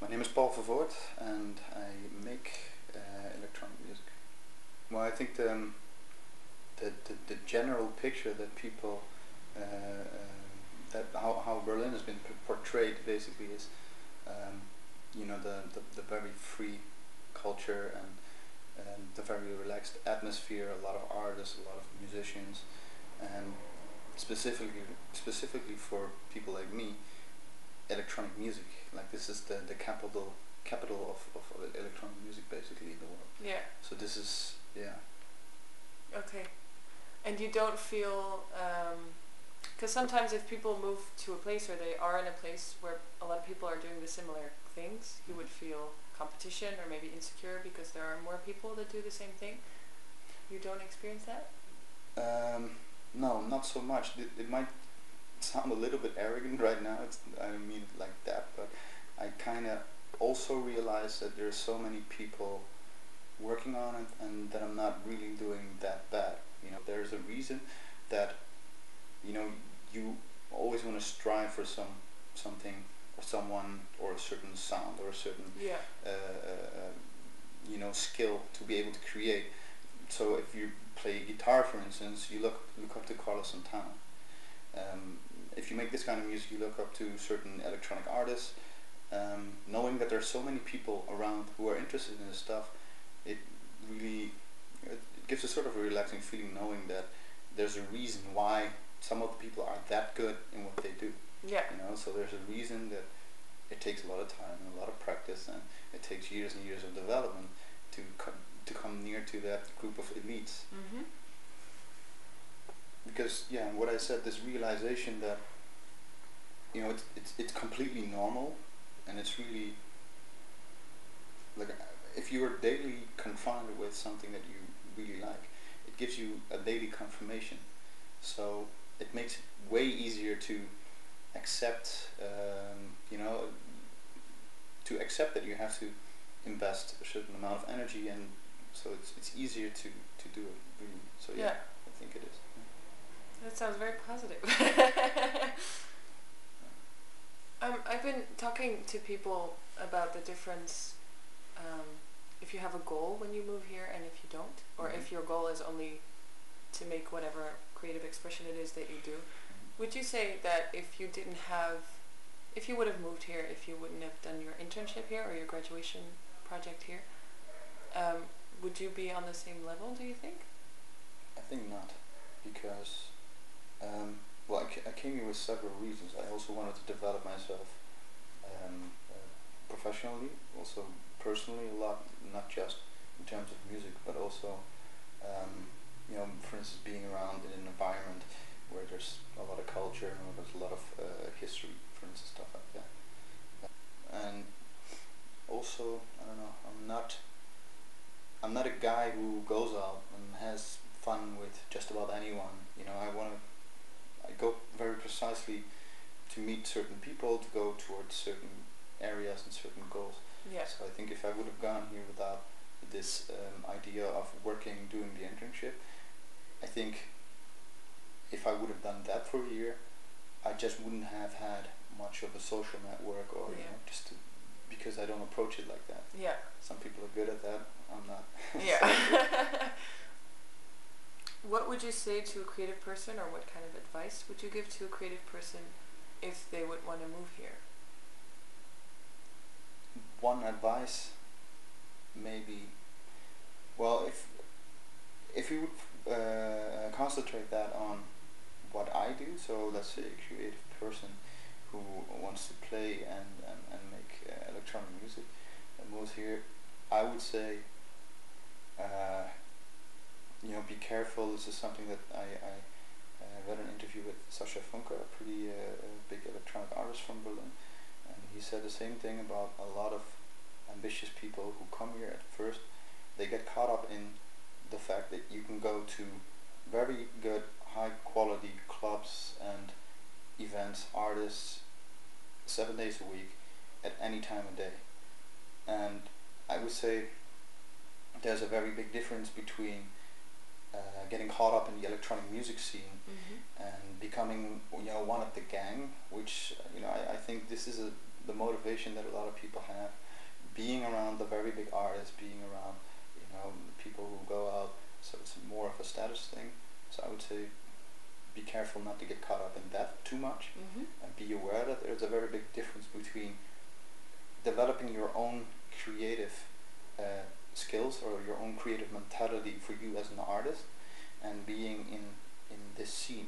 My name is Paul Vervoort and I make electronic music. Well, I think the general picture that people, that how Berlin has been portrayed basically is, the very free culture and the very relaxed atmosphere, a lot of artists, a lot of musicians, and specifically for people like me, electronic music. Like this is the capital of electronic music basically in the world. Yeah. So this is, yeah. Okay. And you don't feel, because sometimes if people move to a place or they are in a place where a lot of people are doing the similar things, you would feel competition or maybe insecure because there are more people that do the same thing. You don't experience that? No, not so much. It might sound a little bit arrogant right now. I don't mean it like that, but I kind of also realize that there's so many people working on it and that I'm not really doing that bad. There's a reason that you always want to strive for something or someone or a certain sound or a certain Yeah. skill to be able to create. So if you play guitar, for instance, you look up to Carlos Santana. If you make this kind of music, you look up to certain electronic artists. Knowing that there are so many people around who are interested in this stuff, it really it gives a sort of a relaxing feeling knowing that there's a reason why some of the people are that good in what they do. Yeah. So there's a reason that it takes a lot of time and a lot of practice, and it takes years and years of development to come near to that group of elites. Mm-hmm. Because what I said, this realization that it's completely normal, and it's really like if you are daily confronted with something that you really like, it gives you a daily confirmation. So it makes it way easier to accept, to accept that you have to invest a certain amount of energy, and so it's easier to do it really. So Yeah. I think it is. That sounds very positive. I've been talking to people about the difference, if you have a goal when you move here and if you don't, or if your goal is only to make whatever creative expression it is that you do. Would you say that if you would have moved here, if you wouldn't have done your internship here or your graduation project here, would you be on the same level, do you think? I think not, because I came here with several reasons. I also wanted to develop myself professionally, also personally a lot, not just in terms of music, but also, for instance, being around in an environment where there's a lot of culture and there's a lot of history, for instance, stuff like that. And also, I don't know, I'm not a guy who goes out and has fun with just about anyone. I go very precisely to meet certain people, to go towards certain areas and certain goals. Yeah. So I think if I would have gone here without this idea of working, doing the internship, I think if I would have done that for a year, I just wouldn't have had much of a social network, or because I don't approach it like that. Yeah. Some people are good at that. I'm not. Yeah. What would you say to a creative person, or what kind of advice would you give to a creative person if they would want to move here? One advice, maybe, well, if you would concentrate that on what I do, so let's say a creative person who wants to play and make electronic music and moves here, I would say, be careful. This is something that I read an interview with Sascha Funke, a pretty big electronic artist from Berlin, and he said the same thing about a lot of ambitious people who come here at first. They get caught up in the fact that you can go to very good, high quality clubs and events, artists, 7 days a week, at any time of day. And I would say there's a very big difference between getting caught up in the electronic music scene and becoming one of the gang, which I think this is the motivation that a lot of people have, being around the very big artists, being around, you know, people who go out, so it's more of a status thing. So I would say be careful not to get caught up in that too much, and be aware that there's a very big difference between developing your own creative skills or your own creative mentality for you as an artist, and being in this scene.